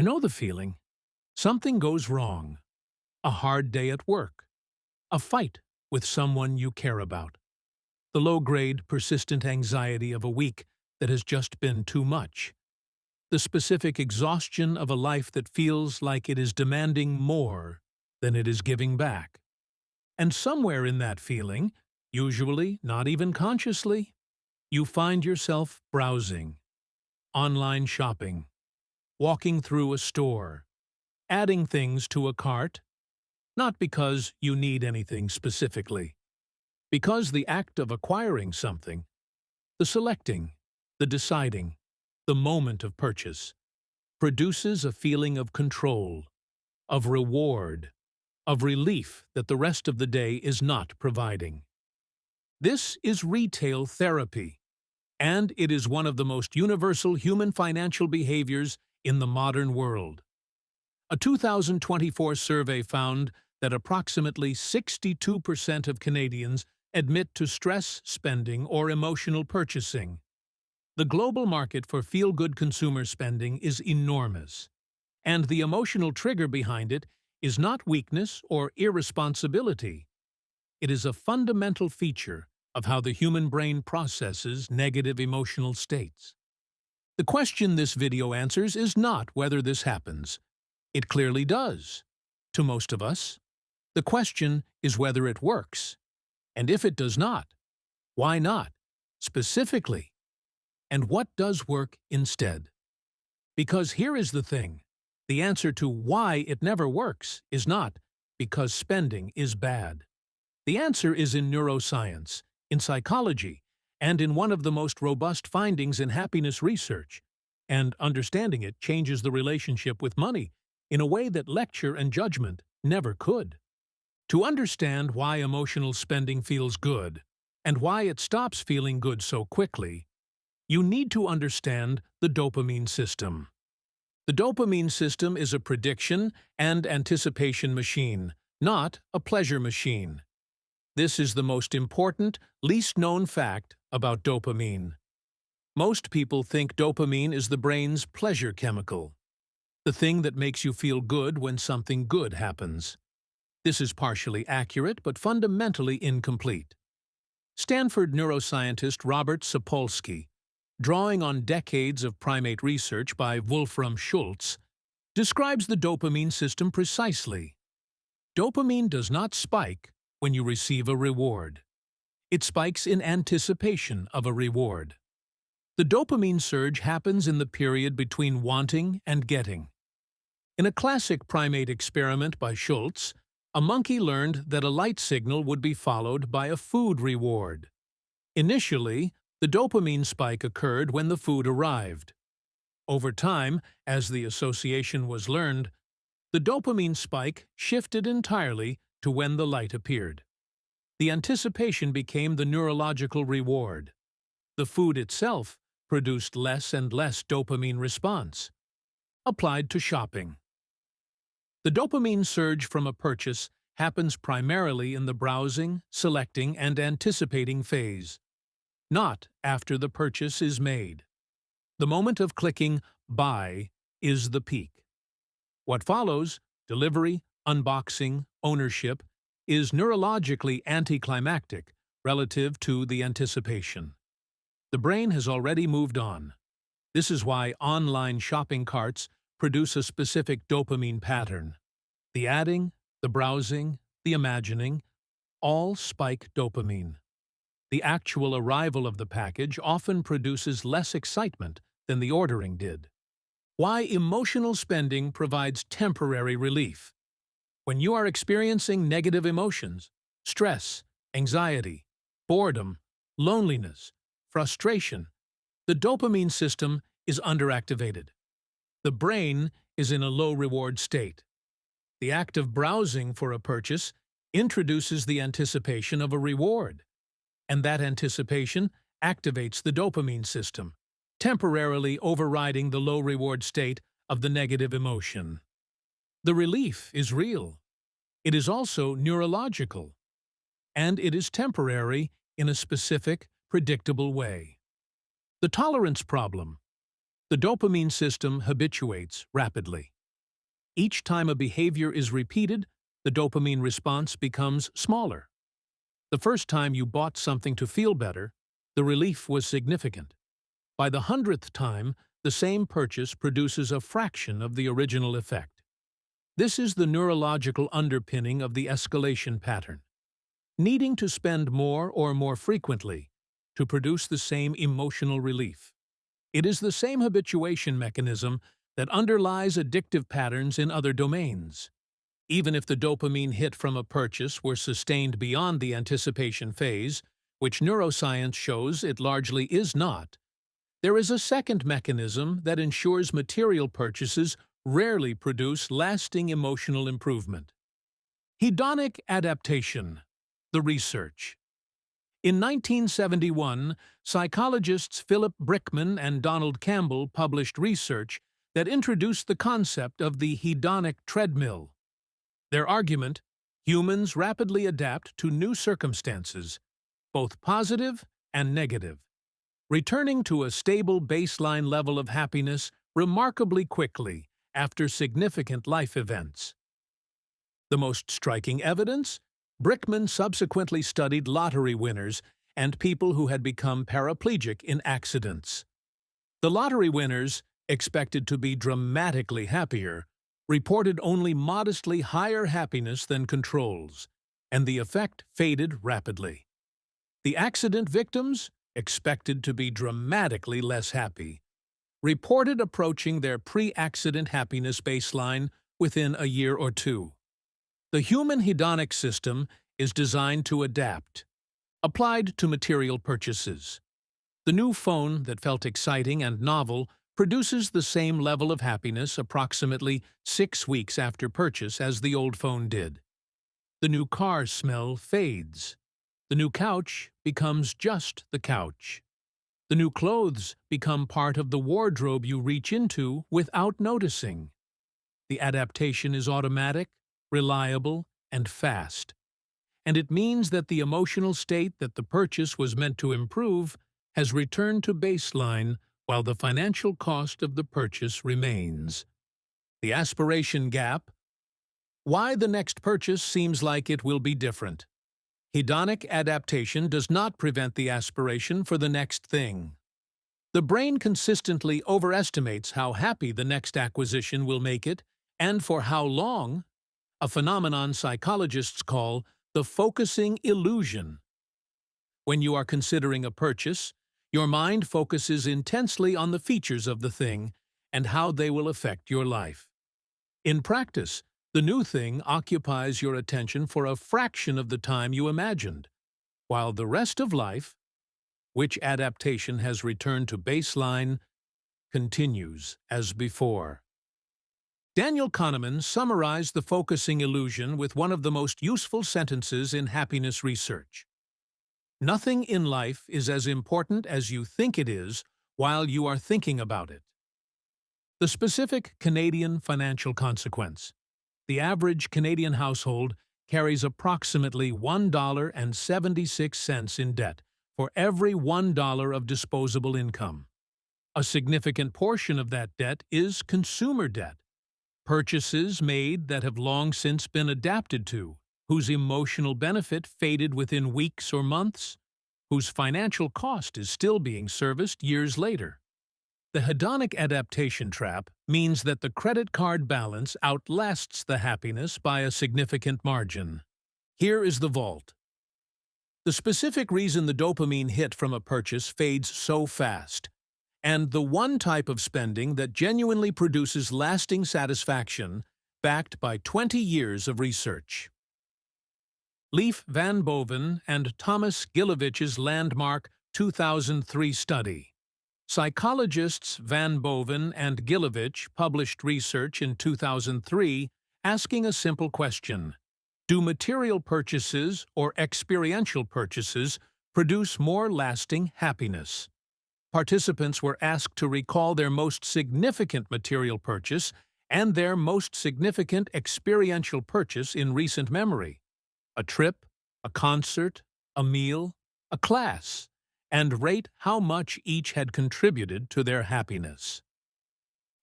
You know the feeling. Something goes wrong. A hard day at work. A fight with someone you care about. The low-grade, persistent anxiety of a week that has just been too much. The specific exhaustion of a life that feels like it is demanding more than it is giving back. And somewhere in that feeling, usually not even consciously, you find yourself browsing, online shopping, walking through a store, adding things to a cart, not because you need anything specifically, because the act of acquiring something, the selecting, the deciding, the moment of purchase, produces a feeling of control, of reward, of relief that the rest of the day is not providing. This is retail therapy, and it is one of the most universal human financial behaviors in the modern world. A 2024 survey found that approximately 62% of Canadians admit to stress spending or emotional purchasing. The global market for feel-good consumer spending is enormous, and the emotional trigger behind it is not weakness or irresponsibility. It is a fundamental feature of how the human brain processes negative emotional states. The question this video answers is not whether this happens. It clearly does, to most of us. The question is whether it works. And if it does not, why not, specifically? And what does work instead? Because here is the thing. The answer to why it never works is not because spending is bad. The answer is in neuroscience, in psychology, and in one of the most robust findings in happiness research. And understanding it changes the relationship with money in a way that lecture and judgment never could. To understand why emotional spending feels good, and why it stops feeling good so quickly, you need to understand the dopamine system. The dopamine system is a prediction and anticipation machine, not a pleasure machine. This is the most important, least known fact about dopamine. Most people think dopamine is the brain's pleasure chemical, the thing that makes you feel good when something good happens. This is partially accurate but fundamentally incomplete. Stanford neuroscientist Robert Sapolsky, drawing on decades of primate research by Wolfram Schultz, describes the dopamine system precisely. Dopamine does not spike when you receive a reward. It spikes in anticipation of a reward. The dopamine surge happens in the period between wanting and getting. In a classic primate experiment by Schultz, a monkey learned that a light signal would be followed by a food reward. Initially, the dopamine spike occurred when the food arrived. Over time, as the association was learned, the dopamine spike shifted entirely to when the light appeared. The anticipation became the neurological reward. The food itself produced less and less dopamine response. Applied to shopping. The dopamine surge from a purchase happens primarily in the browsing, selecting, and anticipating phase, not after the purchase is made. The moment of clicking buy is the peak. What follows, delivery, unboxing, ownership, is neurologically anticlimactic relative to the anticipation. The brain has already moved on. This is why online shopping carts produce a specific dopamine pattern. The adding, the browsing, the imagining, all spike dopamine. The actual arrival of the package often produces less excitement than the ordering did. Why emotional spending provides temporary relief. When you are experiencing negative emotions, stress, anxiety, boredom, loneliness, frustration, the dopamine system is underactivated. The brain is in a low-reward state. The act of browsing for a purchase introduces the anticipation of a reward, and that anticipation activates the dopamine system, temporarily overriding the low-reward state of the negative emotion. The relief is real. It is also neurological, and it is temporary in a specific, predictable way. The tolerance problem. The dopamine system habituates rapidly. Each time a behavior is repeated, the dopamine response becomes smaller. The first time you bought something to feel better, the relief was significant. By the 100th time, the same purchase produces a fraction of the original effect. This is the neurological underpinning of the escalation pattern. Needing to spend more or more frequently to produce the same emotional relief. It is the same habituation mechanism that underlies addictive patterns in other domains. Even if the dopamine hit from a purchase were sustained beyond the anticipation phase, which neuroscience shows it largely is not, there is a second mechanism that ensures material purchases rarely produce lasting emotional improvement. Hedonic adaptation. The research. In 1971, psychologists Philip Brickman and Donald Campbell published research that introduced the concept of the hedonic treadmill. Their argument: humans rapidly adapt to new circumstances, both positive and negative, returning to a stable baseline level of happiness remarkably quickly after significant life events. The most striking evidence? Brickman subsequently studied lottery winners and people who had become paraplegic in accidents. The lottery winners, expected to be dramatically happier, reported only modestly higher happiness than controls, and the effect faded rapidly. The accident victims, expected to be dramatically less happy, reported approaching their pre-accident happiness baseline within a year or two. The human hedonic system is designed to adapt, applied to material purchases. The new phone that felt exciting and novel produces the same level of happiness approximately 6 weeks after purchase as the old phone did. The new car smell fades. The new couch becomes just the couch. The new clothes become part of the wardrobe you reach into without noticing. The adaptation is automatic, reliable, and fast. And it means that the emotional state that the purchase was meant to improve has returned to baseline while the financial cost of the purchase remains. The aspiration gap. Why the next purchase seems like it will be different. Hedonic adaptation does not prevent the aspiration for the next thing. The brain consistently overestimates how happy the next acquisition will make it and for how long, a phenomenon psychologists call the focusing illusion. When you are considering a purchase, your mind focuses intensely on the features of the thing and how they will affect your life. In practice, the new thing occupies your attention for a fraction of the time you imagined, while the rest of life, which adaptation has returned to baseline, continues as before. Daniel Kahneman summarized the focusing illusion with one of the most useful sentences in happiness research. Nothing in life is as important as you think it is while you are thinking about it. The specific Canadian financial consequence. The average Canadian household carries approximately $1.76 in debt for every $1 of disposable income. A significant portion of that debt is consumer debt, purchases made that have long since been adapted to, whose emotional benefit faded within weeks or months, whose financial cost is still being serviced years later. The hedonic adaptation trap means that the credit card balance outlasts the happiness by a significant margin. Here is the vault. The specific reason the dopamine hit from a purchase fades so fast, and the one type of spending that genuinely produces lasting satisfaction, backed by 20 years of research. Leif van Boven and Thomas Gilovich's landmark 2003 study. Psychologists Van Boven and Gilovich published research in 2003 asking a simple question: do material purchases or experiential purchases produce more lasting happiness? Participants were asked to recall their most significant material purchase and their most significant experiential purchase in recent memory: a trip, a concert, a meal, a class, and rate how much each had contributed to their happiness.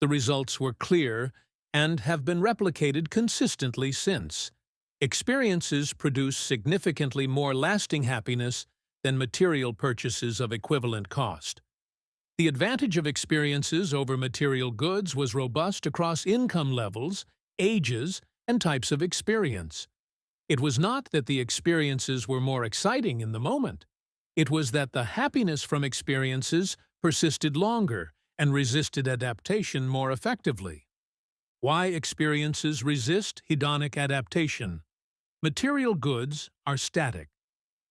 The results were clear and have been replicated consistently since. Experiences produce significantly more lasting happiness than material purchases of equivalent cost. The advantage of experiences over material goods was robust across income levels, ages, and types of experience. It was not that the experiences were more exciting in the moment. It was that the happiness from experiences persisted longer and resisted adaptation more effectively. Why experiences resist hedonic adaptation? Material goods are static.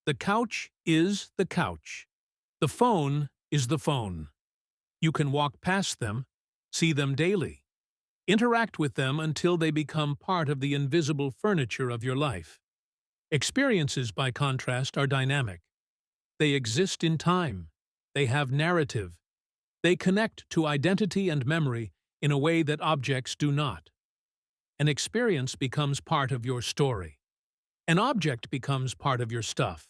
The couch is the couch. The phone is the phone. You can walk past them, see them daily, interact with them until they become part of the invisible furniture of your life. Experiences, by contrast, are dynamic. They exist in time. They have narrative. They connect to identity and memory in a way that objects do not. An experience becomes part of your story. An object becomes part of your stuff.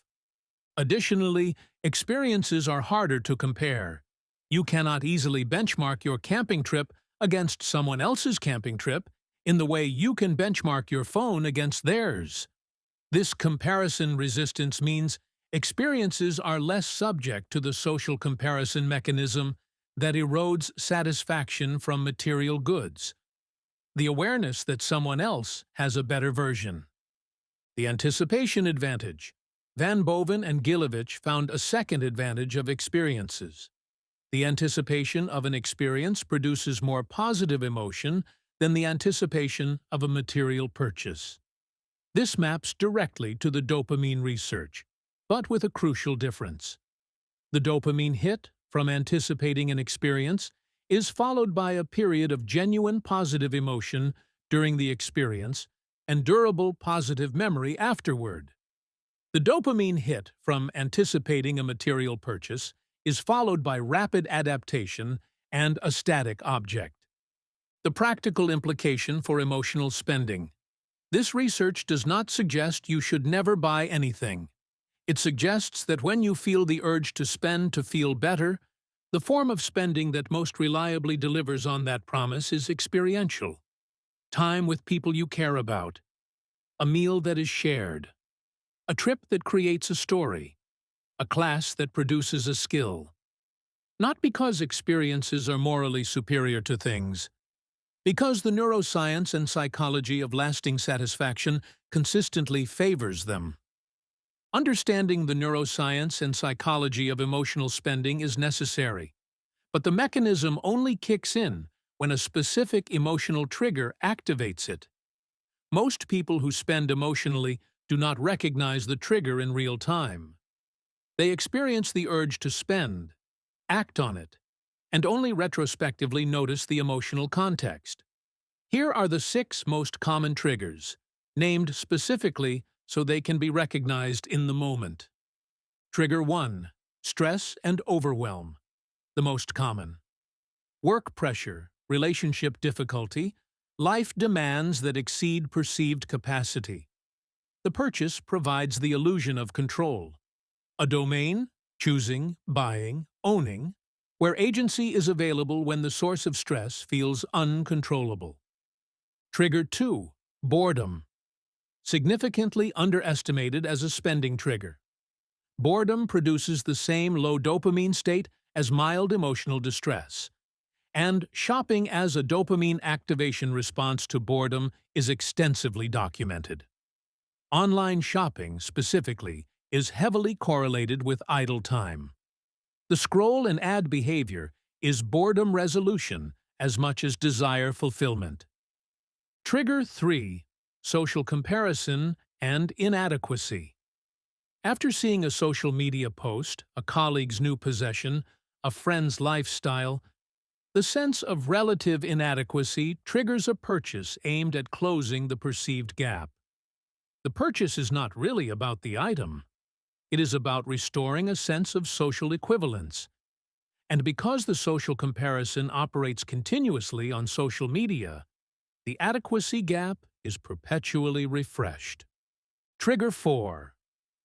Additionally, experiences are harder to compare. You cannot easily benchmark your camping trip against someone else's camping trip in the way you can benchmark your phone against theirs. This comparison resistance means experiences are less subject to the social comparison mechanism that erodes satisfaction from material goods. The awareness that someone else has a better version. The anticipation advantage. Van Boven and Gilovich found a second advantage of experiences. The anticipation of an experience produces more positive emotion than the anticipation of a material purchase. This maps directly to the dopamine research, but with a crucial difference. The dopamine hit from anticipating an experience is followed by a period of genuine positive emotion during the experience and durable positive memory afterward. The dopamine hit from anticipating a material purchase is followed by rapid adaptation and a static object. The practical implication for emotional spending. This research does not suggest you should never buy anything. It suggests that when you feel the urge to spend to feel better, the form of spending that most reliably delivers on that promise is experiential. Time with people you care about. A meal that is shared. A trip that creates a story. A class that produces a skill. Not because experiences are morally superior to things. Because the neuroscience and psychology of lasting satisfaction consistently favors them. Understanding the neuroscience and psychology of emotional spending is necessary, but the mechanism only kicks in when a specific emotional trigger activates it. Most people who spend emotionally do not recognize the trigger in real time. They experience the urge to spend, act on it, and only retrospectively notice the emotional context. Here are the 6 most common triggers, named specifically so they can be recognized in the moment. Trigger 1. Stress and overwhelm. The most common. Work pressure, relationship difficulty, life demands that exceed perceived capacity. The purchase provides the illusion of control. A domain, choosing, buying, owning, where agency is available when the source of stress feels uncontrollable. Trigger 2. Boredom. Significantly underestimated as a spending trigger. Boredom produces the same low dopamine state as mild emotional distress. And shopping as a dopamine activation response to boredom is extensively documented. Online shopping, specifically, is heavily correlated with idle time. The scroll and ad behavior is boredom resolution as much as desire fulfillment. Trigger 3. Social comparison and inadequacy. After seeing a social media post, a colleague's new possession, a friend's lifestyle, the sense of relative inadequacy triggers a purchase aimed at closing the perceived gap. The purchase is not really about the item. It is about restoring a sense of social equivalence. And because the social comparison operates continuously on social media, the adequacy gap is perpetually refreshed. Trigger 4.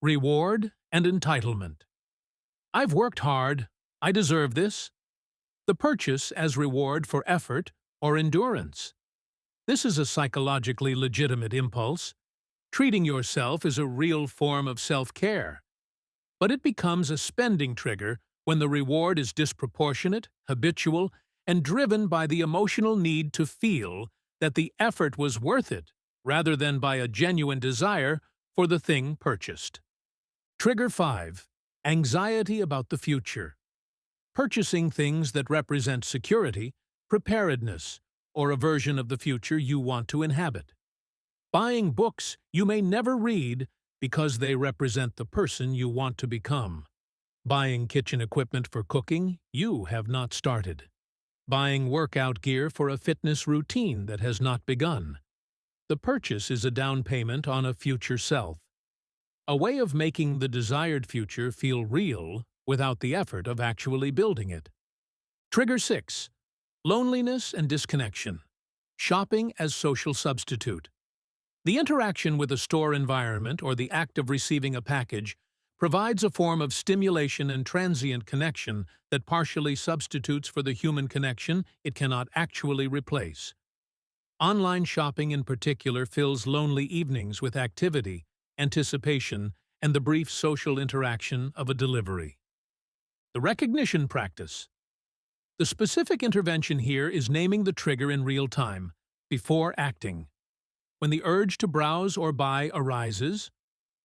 Reward and entitlement. I've worked hard. I deserve this. The purchase as reward for effort or endurance. This is a psychologically legitimate impulse. Treating yourself is a real form of self-care. But it becomes a spending trigger when the reward is disproportionate, habitual, and driven by the emotional need to feel that the effort was worth it, rather than by a genuine desire for the thing purchased. Trigger 5. Anxiety about the future. Purchasing things that represent security, preparedness, or a version of the future you want to inhabit. Buying books you may never read because they represent the person you want to become. Buying kitchen equipment for cooking you have not started. Buying workout gear for a fitness routine that has not begun. The purchase is a down payment on a future self. A way of making the desired future feel real without the effort of actually building it. Trigger 6. Loneliness and disconnection. Shopping as social substitute. The interaction with a store environment or the act of receiving a package provides a form of stimulation and transient connection that partially substitutes for the human connection it cannot actually replace. Online shopping in particular fills lonely evenings with activity, anticipation, and the brief social interaction of a delivery. The recognition practice. The specific intervention here is naming the trigger in real time, before acting. When the urge to browse or buy arises,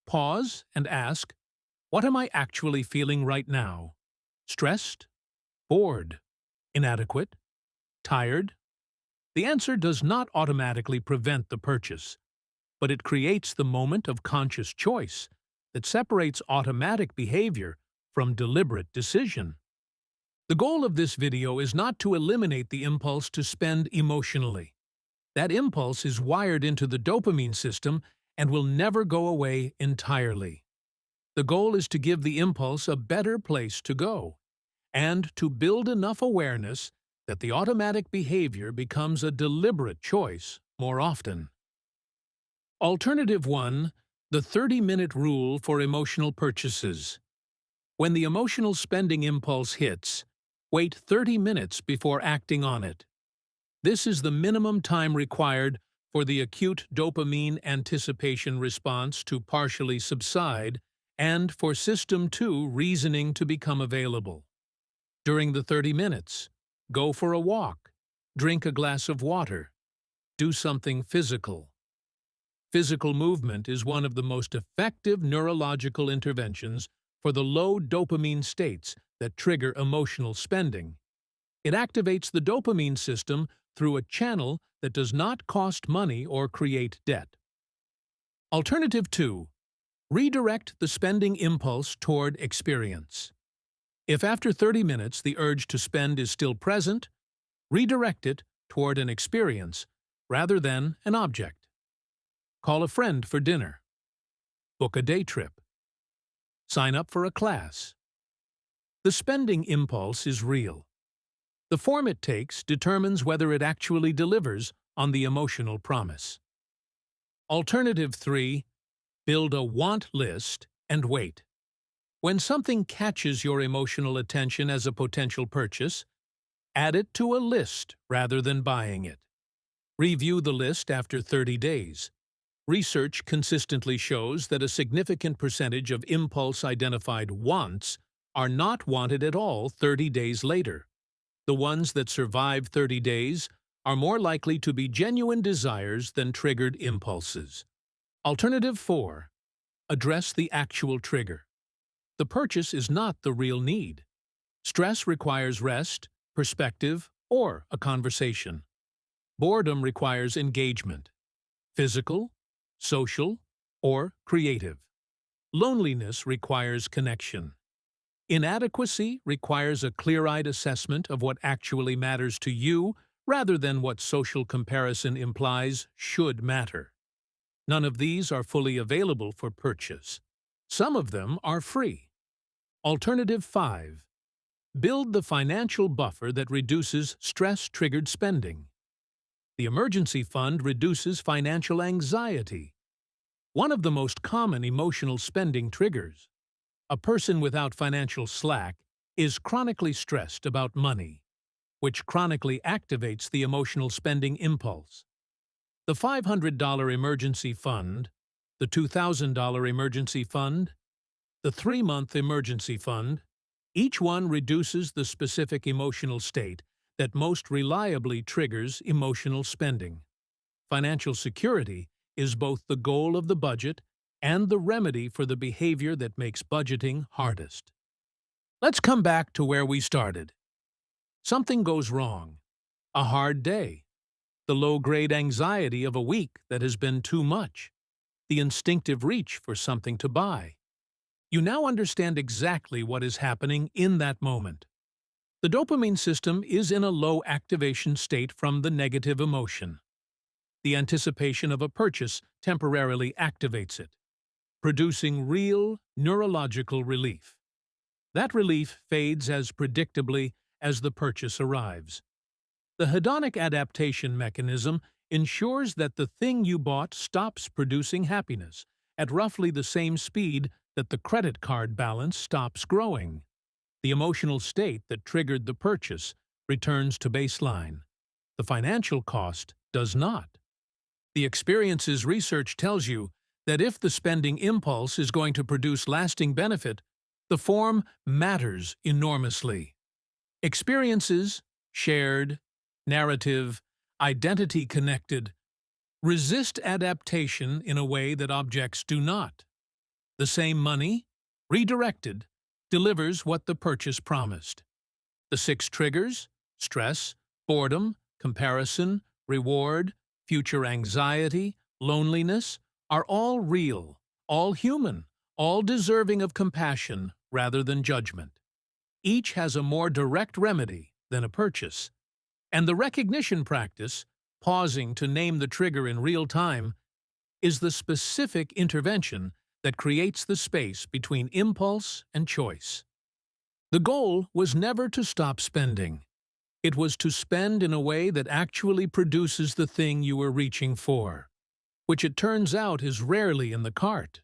pause and ask, what am I actually feeling right now? Stressed? Bored? Inadequate? Tired? The answer does not automatically prevent the purchase, but it creates the moment of conscious choice that separates automatic behavior from deliberate decision. The goal of this video is not to eliminate the impulse to spend emotionally. That impulse is wired into the dopamine system and will never go away entirely. The goal is to give the impulse a better place to go, and to build enough awareness that the automatic behavior becomes a deliberate choice more often. Alternative 1. The 30-minute rule for emotional purchases. When the emotional spending impulse hits, wait 30 minutes before acting on it. This is the minimum time required for the acute dopamine anticipation response to partially subside and for System 2 reasoning to become available. During the 30 minutes, go for a walk, drink a glass of water, do something physical. Physical movement is one of the most effective neurological interventions for the low dopamine states that trigger emotional spending. It activates the dopamine system through a channel that does not cost money or create debt. Alternative 2. Redirect the spending impulse toward experience. If after 30 minutes the urge to spend is still present, redirect it toward an experience rather than an object. Call a friend for dinner. Book a day trip. Sign up for a class. The spending impulse is real. The form it takes determines whether it actually delivers on the emotional promise. Alternative 3. Build a want list and wait. When something catches your emotional attention as a potential purchase, add it to a list rather than buying it. Review the list after 30 days. Research consistently shows that a significant percentage of impulse-identified wants are not wanted at all 30 days later. The ones that survive 30 days are more likely to be genuine desires than triggered impulses. Alternative 4. Address the actual trigger. The purchase is not the real need. Stress requires rest, perspective, or a conversation. Boredom requires engagement. Physical, social, or creative. Loneliness requires connection. Inadequacy requires a clear-eyed assessment of what actually matters to you rather than what social comparison implies should matter. None of these are fully available for purchase. Some of them are free. Alternative 5. Build the financial buffer that reduces stress-triggered spending. The emergency fund reduces financial anxiety, one of the most common emotional spending triggers. A person without financial slack is chronically stressed about money. which chronically activates the emotional spending impulse. The $500 emergency fund, the $2,000 emergency fund, the 3-month emergency fund, each one reduces the specific emotional state that most reliably triggers emotional spending. Financial security is both the goal of the budget and the remedy for the behavior that makes budgeting hardest. Let's come back to where we started. Something goes wrong. A hard day. The low-grade anxiety of a week that has been too much. The instinctive reach for something to buy. You now understand exactly what is happening in that moment. The dopamine system is in a low activation state from the negative emotion. The anticipation of a purchase temporarily activates it, producing real neurological relief. That relief fades as predictably as the purchase arrives. The hedonic adaptation mechanism ensures that the thing you bought stops producing happiness at roughly the same speed that the credit card balance stops growing. The emotional state that triggered the purchase returns to baseline. The financial cost does not. The experiences research tells you that if the spending impulse is going to produce lasting benefit, the form matters enormously. Experiences, shared, narrative, identity-connected, resist adaptation in a way that objects do not. The same money, redirected, delivers what the purchase promised. The 6 triggers, stress, boredom, comparison, reward, future anxiety, loneliness, are all real, all human, all deserving of compassion rather than judgment. Each has a more direct remedy than a purchase. And the recognition practice, pausing to name the trigger in real time, is the specific intervention that creates the space between impulse and choice. The goal was never to stop spending. It was to spend in a way that actually produces the thing you were reaching for, which it turns out is rarely in the cart.